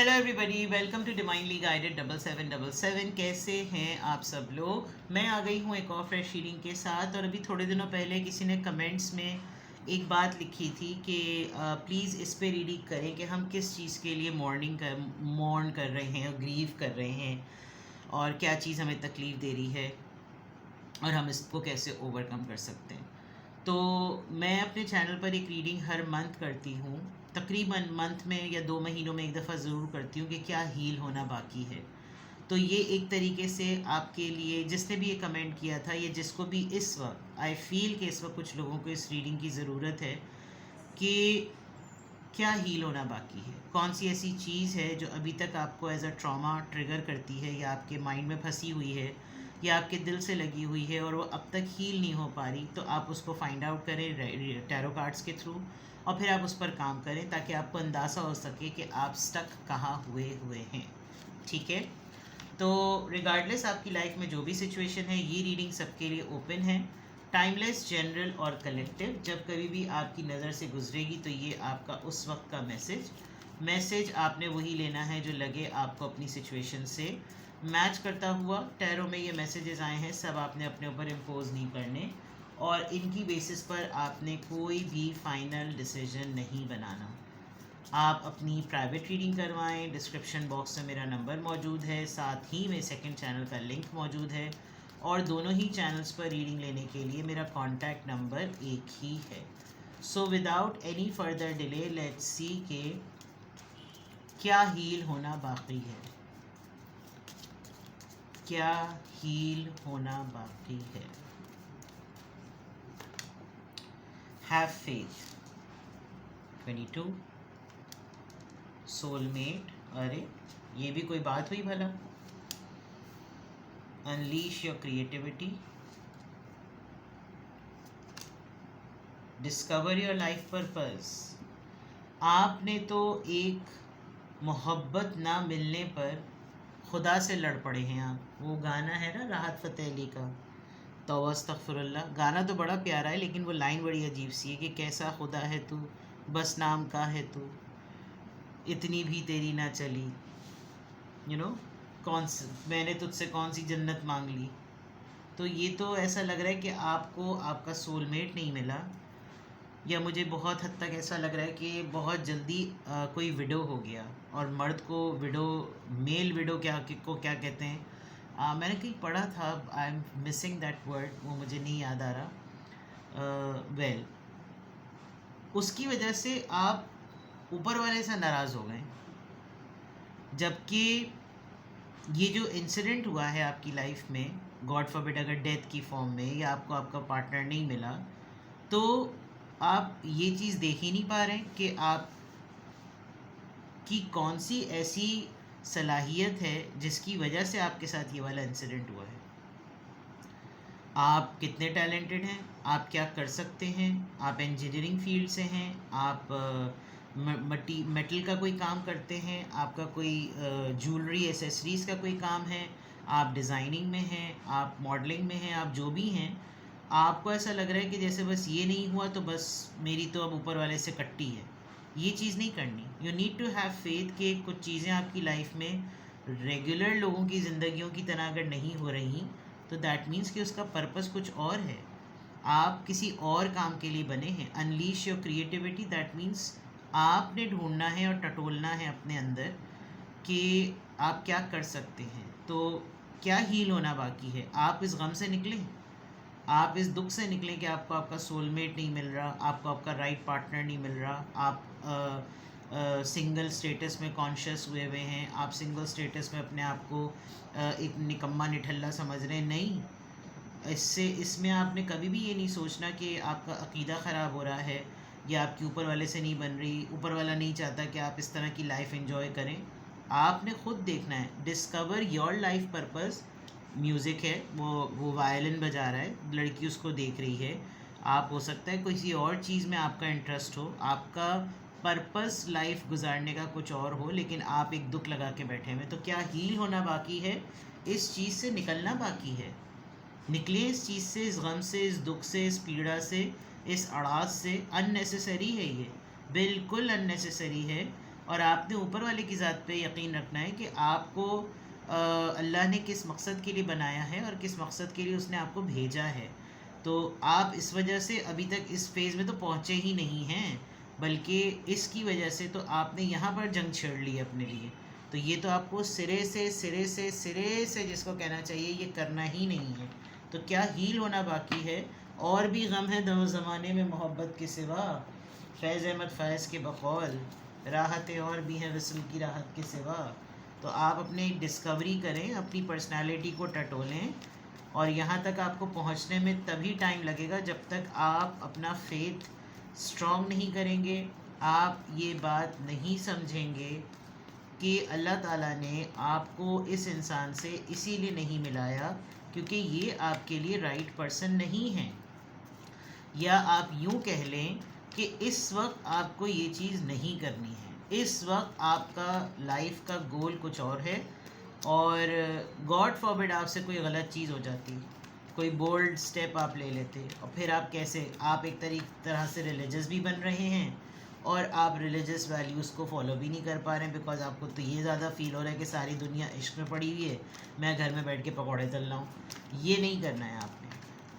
Hello everybody, welcome to divinely guided 7777। कैसे हैं आप सब लोग। मैं आ गई हूँ एक और फ्रेश रीडिंग के साथ। और अभी थोड़े दिनों पहले किसी ने कमेंट्स में एक बात लिखी थी कि प्लीज़ इस पे रीडिंग करें कि हम किस चीज़ के लिए मॉर्न कर रहे हैं और ग्रीव कर रहे हैं, और क्या चीज़ हमें तकलीफ़ दे रही है और हम इसको कैसे ओवरकम कर सकते हैं। तो मैं अपने चैनल पर एक रीडिंग हर मंथ करती हूँ। तकरीबन मंथ में या 2 महीनों में एक दफ़ा ज़रूर करती हूँ कि क्या हील होना बाकी है। तो ये एक तरीके से आपके लिए, जिसने भी ये कमेंट किया था, ये जिसको भी इस वक्त आई फील कि इस वक्त कुछ लोगों को इस रीडिंग की ज़रूरत है कि क्या हील होना बाकी है। कौन सी ऐसी चीज़ है जो अभी तक आपको एज अ ट्रॉमा ट्रिगर करती है, या आपके माइंड में फंसी हुई है, या आपके दिल से लगी हुई है और वो अब तक हील नहीं हो पा रही। तो आप उसको फाइंड आउट करें टैरो कार्ड्स के थ्रू, और फिर आप उस पर काम करें ताकि आपको अंदाज़ा हो सके कि आप स्टक कहाँ हुए हुए हैं। ठीक है। तो रिगार्डलेस आपकी लाइफ में जो भी सिचुएशन है, ये रीडिंग सबके लिए ओपन है। टाइमलेस, जनरल और कलेक्टिव। जब कभी भी आपकी नज़र से गुजरेगी तो ये आपका उस वक्त का मैसेज आपने वही लेना है जो लगे आपको अपनी सिचुएशन से मैच करता हुआ। टैरो में ये मैसेजेस आए हैं, सब आपने अपने ऊपर इम्पोज नहीं करने, और इनकी बेसिस पर आपने कोई भी फाइनल डिसीजन नहीं बनाना। आप अपनी प्राइवेट रीडिंग करवाएं। डिस्क्रिप्शन बॉक्स में मेरा नंबर मौजूद है, साथ ही में सेकंड चैनल का लिंक मौजूद है, और दोनों ही चैनल्स पर रीडिंग लेने के लिए मेरा कॉन्टैक्ट नंबर एक ही है। So without any further delay let's see के क्या हील होना बाकी है। क्या हील होना बाकी है। Have faith 22। सोलमेट, अरे ये भी कोई बात हुई भला। Unleash your creativity. Discover your life purpose. आपने तो एक मोहब्बत ना मिलने पर खुदा से लड़ पड़े हैं आप। वो गाना है ना राहत फ़तेह अली का, तौबा अस्तगफिरुल्लाह। गाना तो बड़ा प्यारा है, लेकिन वो लाइन बड़ी अजीब सी है कि कैसा खुदा है तू, बस नाम का है तू, इतनी भी तेरी ना चली। मैंने तुझसे कौन सी जन्नत मांग ली। तो ये तो ऐसा लग रहा है कि आपको आपका सोलमेट नहीं मिला, या मुझे बहुत हद तक ऐसा लग रहा है कि बहुत जल्दी कोई विडो हो गया। और मर्द को विडो, मेल विडो क्या कहते हैं, मैंने कहीं पढ़ा था, I am missing that word, वो मुझे नहीं याद आ रहा। वेल, उसकी वजह से आप ऊपर वाले से नाराज़ हो गए, जबकि ये जो इंसिडेंट हुआ है आपकी लाइफ में, गॉड फॉरबिड अगर डेथ की फॉर्म में, या आपको आपका पार्टनर नहीं मिला, तो आप ये चीज़ देख ही नहीं पा रहे कि आप की कौन सी ऐसी सलाहियत है जिसकी वजह से आपके साथ ये वाला इंसिडेंट हुआ है। आप कितने टैलेंटेड हैं, आप क्या कर सकते हैं। आप इंजीनियरिंग फील्ड से हैं, आप मेटल का कोई काम करते हैं, आपका कोई ज्वेलरी एसेसरीज़ का कोई काम है, आप डिज़ाइनिंग में हैं, आप मॉडलिंग में हैं, आप जो भी हैं, आपको ऐसा लग रहा है कि जैसे बस ये नहीं हुआ तो बस मेरी तो अब ऊपर वाले से कट्टी है। ये चीज़ नहीं करनी। You need to have faith कि कुछ चीज़ें आपकी लाइफ में रेगुलर लोगों की ज़िंदगियों की तरह अगर नहीं हो रही, तो दैट मीन्स कि उसका पर्पस कुछ और है। आप किसी और काम के लिए बने हैं। Unleash your creativity, that means आपने ढूंढना है और टटोलना है अपने अंदर कि आप क्या कर सकते हैं। तो क्या हील होना बाकी है। आप इस गम से निकलें, आप इस दुख से निकलें कि आपको आपका सोलमेट नहीं मिल रहा, आपको आपका राइट पार्टनर नहीं मिल रहा, आप सिंगल स्टेटस में कॉन्शियस हुए हुए हैं, आप सिंगल स्टेटस में अपने आप को एक निकम्मा निठल्ला समझ रहे हैं। नहीं, इसमें आपने कभी भी ये नहीं सोचना कि आपका अकीदा ख़राब हो रहा है, या आपकी ऊपर वाले से नहीं बन रही, ऊपर वाला नहीं चाहता कि आप इस तरह की लाइफ एंजॉय करें। आपने खुद देखना है। Discover your life purpose. Music है, वो वायलिन बजा रहा है, लड़की उसको देख रही है। आप हो सकता है किसी और चीज़ में आपका इंटरेस्ट हो, आपका पर्पस लाइफ गुजारने का कुछ और हो, लेकिन आप एक दुख लगा के बैठे हुए। तो क्या हील होना बाकी है, इस चीज़ से निकलना बाकी है। निकले इस चीज़ से, इस गम से, इस दुख से, इस पीड़ा से, इस अड़ास से। अननेसेसरी है ये, बिल्कुल अननेसेसरी है। और आपने ऊपर वाले की ज़ात पे यकीन रखना है कि आपको अल्लाह ने किस मकसद के लिए बनाया है और किस मकसद के लिए उसने आपको भेजा है। तो आप इस वजह से अभी तक इस फेज़ में तो पहुँचे ही नहीं हैं, बल्कि इसकी वजह से तो आपने यहाँ पर जंग छेड़ ली है अपने लिए। तो ये तो आपको सिरे से जिसको कहना चाहिए ये करना ही नहीं है। तो क्या हील होना बाकी है? और भी गम है दो ज़माने में मोहब्बत के सिवा, फैज़ अहमद फ़ैज़ के बकौल, राहतें और भी हैं वसल की राहत के सिवा। तो आप अपने डिस्कवरी करें, अपनी पर्सनालिटी को टटोलें, और यहाँ तक आपको पहुँचने में तभी टाइम लगेगा जब तक आप अपना फेथ स्ट्रॉन्ग नहीं करेंगे। आप ये बात नहीं समझेंगे कि अल्लाह ताला ने आपको इस इंसान से इसीलिए नहीं मिलाया क्योंकि ये आपके लिए राइट पर्सन नहीं है, या आप यूँ कह लें कि इस वक्त आपको ये चीज़ नहीं करनी है। इस वक्त आपका लाइफ का गोल कुछ और है, और गॉड फॉरबिड आपसे कोई गलत चीज़ हो जाती, कोई बोल्ड स्टेप आप ले लेते, और फिर आप कैसे, आप एक तरह से रिलीजियस भी बन रहे हैं और आप रिलीजियस वैल्यूज़ को फॉलो भी नहीं कर पा रहे हैं, बिकॉज आपको तो ये ज़्यादा फील हो रहा है कि सारी दुनिया इश्क में पड़ी हुई है, मैं घर में बैठ के पकौड़े तल रहा हूँ। ये नहीं करना है आपने।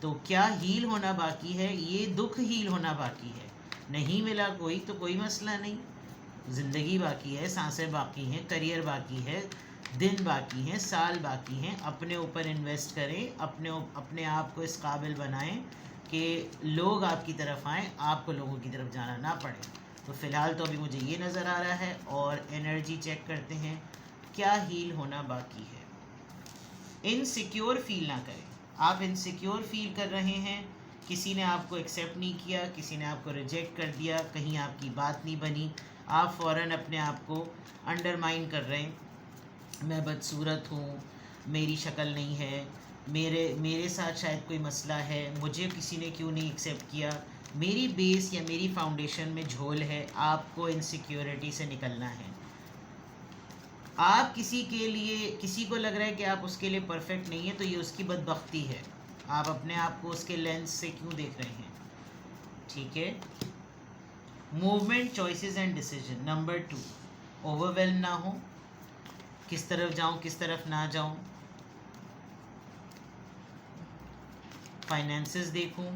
तो क्या हील होना बाकी है? ये दुख हील होना बाकी है। नहीं मिला कोई तो कोई मसला नहीं, ज़िंदगी बाकी है, सांसें बाकी हैं, करियर बाकी है, दिन बाकी हैं, साल बाकी हैं। अपने ऊपर इन्वेस्ट करें, अपने आप को इस काबिल बनाएं कि लोग आपकी तरफ आएँ, आपको लोगों की तरफ जाना ना पड़े। तो फ़िलहाल तो अभी मुझे ये नज़र आ रहा है, और एनर्जी चेक करते हैं क्या हील होना बाकी है। इनसिक्योर फील ना करें। आप इनसिक्योर फील कर रहे हैं, किसी ने आपको एक्सेप्ट नहीं किया, किसी ने आपको रिजेक्ट कर दिया, कहीं आपकी बात नहीं बनी, आप फ़ौरन अपने आप को अंडरमाइन कर रहे हैं, मैं बदसूरत हूँ, मेरी शक्ल नहीं है, मेरे साथ शायद कोई मसला है, मुझे किसी ने क्यों नहीं एक्सेप्ट किया, मेरी बेस या मेरी फाउंडेशन में झोल है। आपको इनसिक्योरिटी से निकलना है। आप किसी के लिए, किसी को लग रहा है कि आप उसके लिए परफेक्ट नहीं है, तो ये उसकी बदबख्ती है। आप अपने आप को उसके लेंस से क्यों देख रहे हैं? ठीक है। Movement, choices and decision. Number 2, overwhelm ना हो, किस तरफ जाऊं किस तरफ ना जाऊं। फाइनेंसेस देखूं,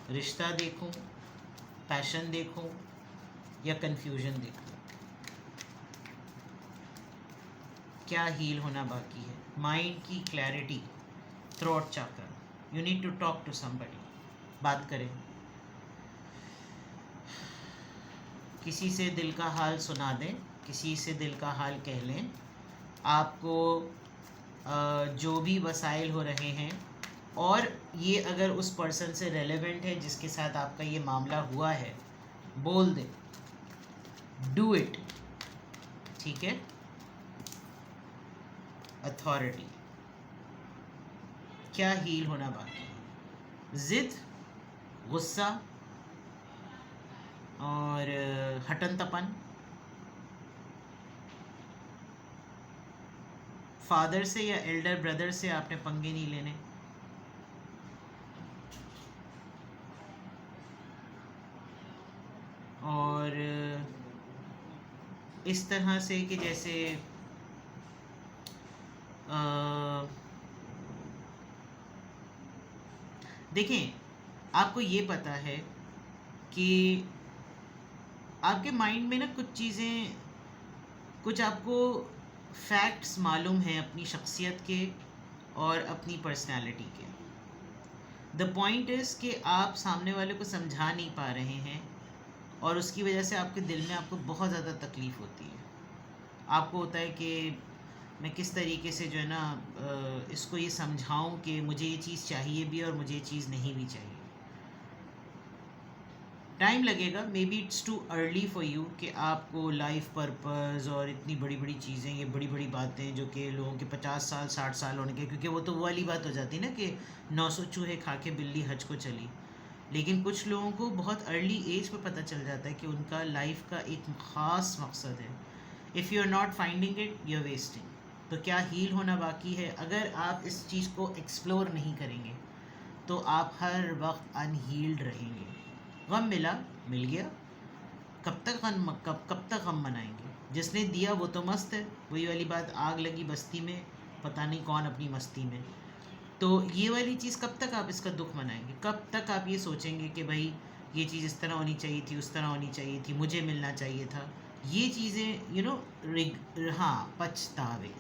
रिश्ता देखूं, पैशन देखूं, या कंफ्यूजन देखूं। क्या हील होना बाकी है? माइंड की clarity, throat chakra. You need to talk to somebody. बात करें, किसी से दिल का हाल सुना दें, किसी से दिल का हाल कह लें। आपको जो भी वसाइल हो रहे हैं, और ये अगर उस पर्सन से रेलेवेंट है जिसके साथ आपका ये मामला हुआ है, बोल दें, डू इट। ठीक है। अथॉरिटी। क्या हील होना बाकी है? ज़िद, गुस्सा और हटन तपन। फादर से या एल्डर ब्रदर से आपने पंगे नहीं लेने। और इस तरह से कि जैसे देखें, आपको ये पता है कि आपके माइंड में ना कुछ चीज़ें, कुछ आपको फैक्ट्स मालूम हैं अपनी शख्सियत के और अपनी पर्सनालिटी के। द पॉइंट इज़ कि आप सामने वाले को समझा नहीं पा रहे हैं, और उसकी वजह से आपके दिल में आपको बहुत ज़्यादा तकलीफ़ होती है। आपको होता है कि मैं किस तरीके से जो है ना इसको ये समझाऊं कि मुझे ये चीज़ चाहिए भी और मुझे ये चीज़ नहीं भी चाहिए। टाइम लगेगा, may be it's too early for you कि आपको लाइफ पर्पस और इतनी बड़ी बड़ी चीज़ें, ये बड़ी बड़ी बातें जो कि लोगों के 50 साल 60 साल होने के, क्योंकि वो तो वो वाली बात हो जाती है ना कि 900 चूहे खा के बिल्ली हज को चली। लेकिन कुछ लोगों को बहुत अर्ली एज पर पता चल जाता है कि उनका लाइफ का एक ख़ास मकसद है। If you are not finding it, you are wasting. तो क्या हील होना बाकी है? अगर आप इस चीज़ को एक्सप्लोर नहीं करेंगे तो आप हर वक्त अनहील्ड रहेंगे। गम मिला, मिल गया, कब तक गम मनाएंगे? जिसने दिया वो तो मस्त है, वही वाली बात, आग लगी बस्ती में, पता नहीं कौन अपनी मस्ती में। तो ये वाली चीज़ कब तक आप इसका दुख मनाएंगे, कब तक आप ये सोचेंगे कि भाई ये चीज़ इस तरह होनी चाहिए थी, उस तरह होनी चाहिए थी, मुझे मिलना चाहिए था। ये चीज़ें हाँ, पछतावे,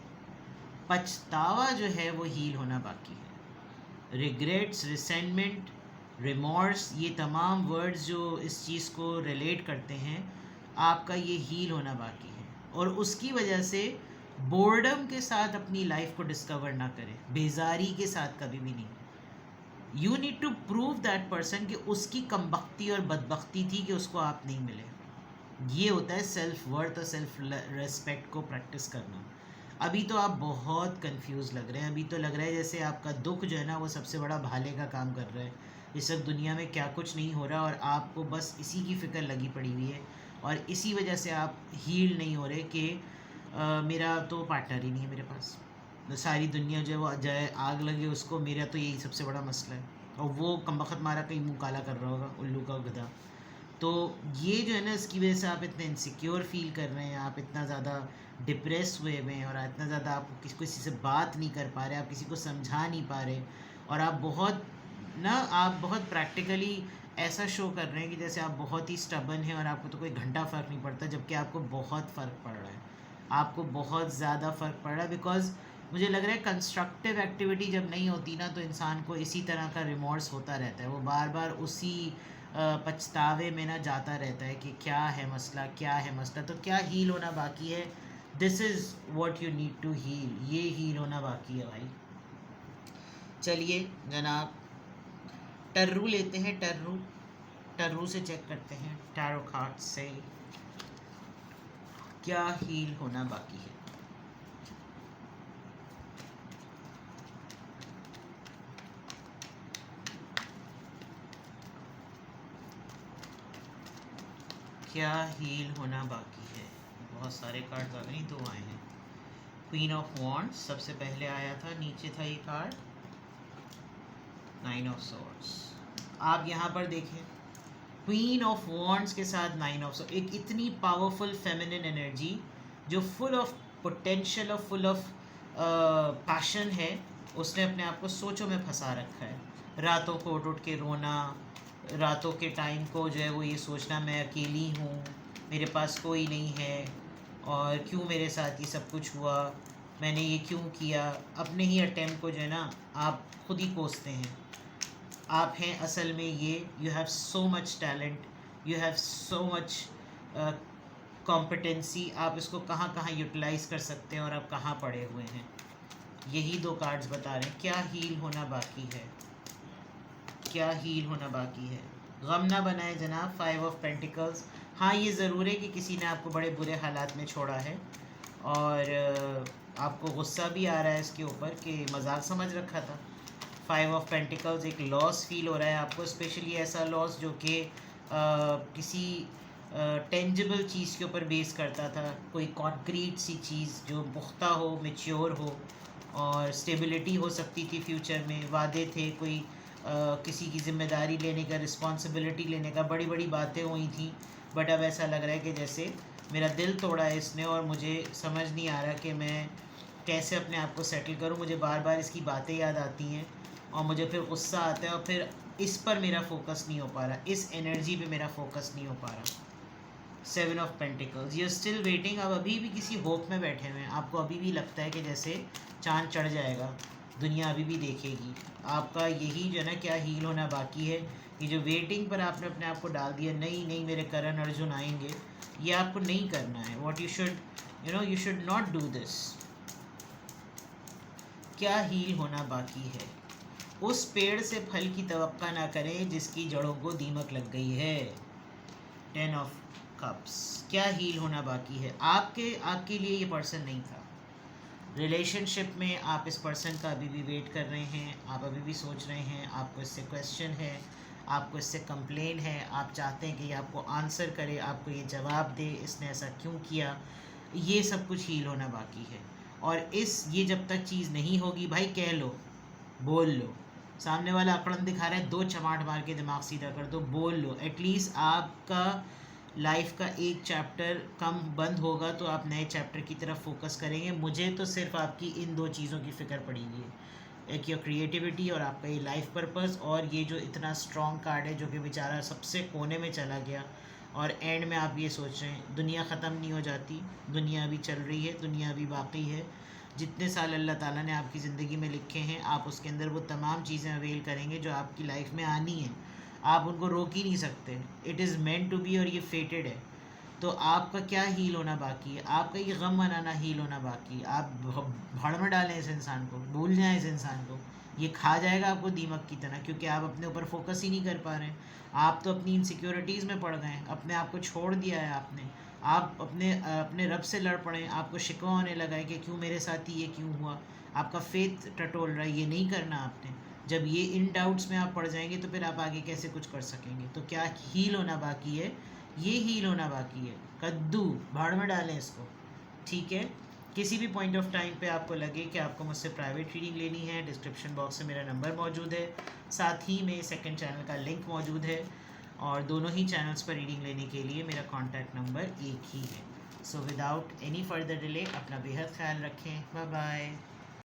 पछतावा जो है वो हील होना बाकी है। रिग्रेट्स, रिसेंटमेंट, रिमॉर्स, ये तमाम वर्ड्स जो इस चीज़ को रिलेट करते हैं, आपका ये हील होना बाकी है। और उसकी वजह से बोर्डम के साथ अपनी लाइफ को डिस्कवर ना करें, बेजारी के साथ कभी भी नहीं। You need to prove that person कि उसकी कमबख्ती और बदबख्ती थी कि उसको आप नहीं मिले। ये होता है सेल्फ वर्थ और सेल्फ रेस्पेक्ट को प्रैक्टिस करना। अभी तो आप बहुत कंफ्यूज लग रहे हैं, अभी तो लग रहा है जैसे आपका दुख जो है ना वो सबसे बड़ा भाले का काम कर रहा है। इस वक्त दुनिया में क्या कुछ नहीं हो रहा और आपको बस इसी की फ़िक्र लगी पड़ी हुई है, और इसी वजह से आप हील नहीं हो रहे कि मेरा तो पार्टनर ही नहीं है मेरे पास, तो सारी दुनिया जो है वो जाए आग लगे उसको, मेरा तो यही सबसे बड़ा मसला है, और वो कमबख्त मारा कहीं मुँह काला कर रहा होगा, उल्लू का गधा। तो ये जो है ना, इसकी वजह से आप इतने इनसिक्योर फील कर रहे हैं, आप इतना ज़्यादा डिप्रेस हुए हुए हैं, और इतना ज़्यादा आप किसी से बात नहीं कर पा रहे, आप किसी को समझा नहीं पा रहे, और आप बहुत प्रैक्टिकली ऐसा शो कर रहे हैं कि जैसे आप बहुत ही स्टबन हैं और आपको तो कोई घंटा फ़र्क नहीं पड़ता, जबकि आपको बहुत फ़र्क पड़ रहा है, आपको बहुत ज़्यादा फ़र्क पड़ रहा है। बिकॉज मुझे लग रहा है कंस्ट्रक्टिव एक्टिविटी जब नहीं होती ना, तो इंसान को इसी तरह का रिमॉर्स होता रहता है, वो बार बार उसी पछतावे में ना जाता रहता है कि क्या है मसला, क्या है मसला। तो क्या हील होना बाकी है, this is what you need to heal, ये हील होना बाकी है भाई। चलिए जनाब, टर्रू लेते हैं, टर्रू से चेक करते हैं, टैरो कार्ड से क्या हील होना बाकी है। क्या हील होना बाकी है। बहुत सारे कार्ड्स आ गए, नहीं 2 आए हैं। क्वीन ऑफ वॉन्ड्स सबसे पहले आया था, नीचे था ये कार्ड 9 ऑफ सॉर्ड्स। आप यहाँ पर देखें, क्वीन ऑफ वॉन्ड्स के साथ 9 ऑफ सॉर्ड्स, एक इतनी पावरफुल फेमिनिन एनर्जी जो फुल ऑफ पोटेंशियल और फुल ऑफ पैशन है, उसने अपने आप को सोचों में फंसा रखा है। रातों को उठ उठ के रोना, रातों के टाइम को जो है वो ये सोचना मैं अकेली हूँ, मेरे पास कोई नहीं है, और क्यों मेरे साथ ये सब कुछ हुआ, मैंने ये क्यों किया। अपने ही अटेम्प्ट को जो है ना आप खुद ही कोसते हैं। आप हैं असल में ये, you have so much talent, you have so much competency, आप इसको कहाँ कहाँ यूटिलाइज़ कर सकते हैं, और आप कहाँ पड़े हुए हैं। यही 2 कार्ड्स बता रहे हैं क्या हील होना बाकी है, क्या हील होना बाकी है। गम ना बनाए जनाब, 5 ऑफ पेंटिकल्स। हाँ, ये ज़रूर है कि किसी ने आपको बड़े बुरे हालात में छोड़ा है, और आपको गुस्सा भी आ रहा है इसके ऊपर कि मजाक समझ रखा था। 5 ऑफ पेंटिकल्स, एक लॉस फील हो रहा है आपको, स्पेशली ऐसा लॉस जो कि किसी टेंजिबल चीज़ के ऊपर बेस करता था, कोई कॉन्क्रीट सी चीज़ जो पुख्ता हो, मैच्योर हो, और स्टेबिलिटी हो सकती थी फ्यूचर में, वादे थे, कोई किसी की ज़िम्मेदारी लेने का, रिस्पॉन्सिबिलिटी लेने का, बड़ी बड़ी बातें हुई थी। बट अब ऐसा लग रहा है कि जैसे मेरा दिल तोड़ा है इसने, और मुझे समझ नहीं आ रहा कि मैं कैसे अपने आप को सेटल करूं। मुझे बार बार इसकी बातें याद आती हैं, और मुझे फिर गुस्सा आता है, और फिर इस पर मेरा फोकस नहीं हो पा रहा, इस एनर्जी पे मेरा फोकस नहीं हो पा रहा। 7 of pentacles, you still waiting, आप अभी भी किसी होप में बैठे हुए हैं, आपको अभी भी लगता है कि जैसे चाँद चढ़ जाएगा, दुनिया अभी भी देखेगी। आपका यही जो है ना क्या हील होना बाकी है, ये जो वेटिंग पर आपने अपने आप को डाल दिया, नहीं नहीं मेरे करण अर्जुन आएंगे, ये आपको नहीं करना है। What you should you should not do this. क्या हील होना बाकी है, उस पेड़ से फल की तवक्का ना करें जिसकी जड़ों को दीमक लग गई है। 10 ऑफ कप्स, क्या हील होना बाकी है। आपके लिए ये पर्सन नहीं था। रिलेशनशिप में आप इस पर्सन का अभी भी वेट कर रहे हैं, आप अभी भी सोच रहे हैं, आपको इससे क्वेश्चन है, आपको इससे कंप्लेन है, आप चाहते हैं कि ये आपको आंसर करे, आपको ये जवाब दे, इसने ऐसा क्यों किया। ये सब कुछ हील होना बाकी है। और ये जब तक चीज़ नहीं होगी भाई, कह लो, बोल लो, सामने वाला अकड़न दिखा रहा है, 2 चमाट मार के दिमाग सीधा कर दो, बोल लो। एटलीस्ट आपका लाइफ का एक चैप्टर कम बंद होगा तो आप नए चैप्टर की तरफ फोकस करेंगे। मुझे तो सिर्फ आपकी इन दो चीज़ों की फ़िक्र पड़ी हुई है, एक योर क्रिएटिविटी और आपका ये लाइफ पर्पस, और ये जो इतना स्ट्रॉन्ग कार्ड है जो कि बेचारा सबसे कोने में चला गया और एंड में आप ये सोच रहे हैं दुनिया ख़त्म नहीं हो जाती, दुनिया अभी चल रही है, दुनिया अभी बाकी है। जितने साल अल्लाह ताला ने आपकी ज़िंदगी में लिखे हैं आप उसके अंदर वो तमाम चीज़ें अवेल करेंगे जो आपकी लाइफ में आनी है, आप उनको रोक ही नहीं सकते। It is meant to be और ये फेटेड है। तो आपका क्या हील होना बाकी है, आपका ये गम मनाना हील होना बाकी है। आप भाड़ में डालें इस इंसान को, भूल जाएं इस इंसान को, ये खा जाएगा आपको दीमक की तरह, क्योंकि आप अपने ऊपर फोकस ही नहीं कर पा रहे हैं। आप तो अपनी इनसिक्योरिटीज़ में पड़ गए हैं, अपने आप को छोड़ दिया है आपने। आप अपने अपने रब से लड़ पड़े, आपको शिकवा होने लगा है कि क्यों मेरे साथ ही ये क्यों हुआ। आपका फेथ टटोल रहा है, ये नहीं करना आपने। जब ये इन डाउट्स में आप पड़ जाएंगे तो फिर आप आगे कैसे कुछ कर सकेंगे। तो क्या हील होना बाकी है, ये हील होना बाकी है। कद्दू भाड़ में डालें इसको, ठीक है। किसी भी पॉइंट ऑफ टाइम पे आपको लगे कि आपको मुझसे प्राइवेट रीडिंग लेनी है, डिस्क्रिप्शन बॉक्स में मेरा नंबर मौजूद है, साथ ही में सेकंड चैनल का लिंक मौजूद है, और दोनों ही चैनल्स पर रीडिंग लेने के लिए मेरा कॉन्टैक्ट नंबर एक ही है। So without any further delay अपना बेहद ख्याल रखें। Bye bye.